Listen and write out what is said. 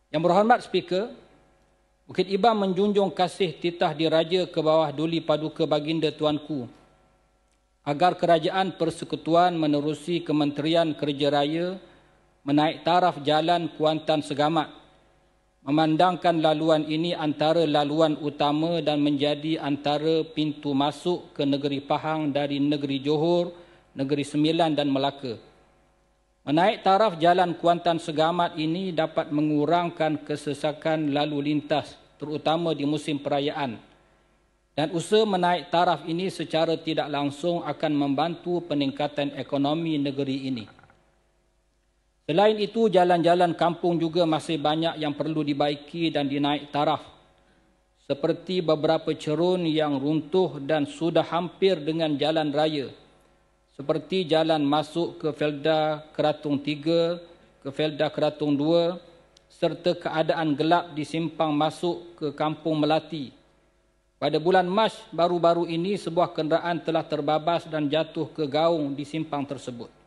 Yang berhormat Speaker, Bukit Ibam menjunjung kasih titah diraja ke bawah Duli Paduka Baginda Tuanku agar Kerajaan Persekutuan menerusi Kementerian Kerja Raya menaik taraf jalan Kuantan Segamat, memandangkan laluan ini antara laluan utama dan menjadi antara pintu masuk ke negeri Pahang dari negeri Johor, negeri Sembilan dan Melaka. Menaik taraf jalan Kuantan Segamat ini dapat mengurangkan kesesakan lalu lintas, terutama di musim perayaan. Dan usaha menaik taraf ini secara tidak langsung akan membantu peningkatan ekonomi negeri ini. Selain itu, jalan-jalan kampung juga masih banyak yang perlu dibaiki dan dinaik taraf, seperti beberapa cerun yang runtuh dan sudah hampir dengan jalan raya, seperti jalan masuk ke Felda Keratung 3, ke Felda Keratung 2, serta keadaan gelap di simpang masuk ke Kampung Melati. Pada bulan Mac baru-baru ini, sebuah kenderaan telah terbabas dan jatuh ke gaung di simpang tersebut.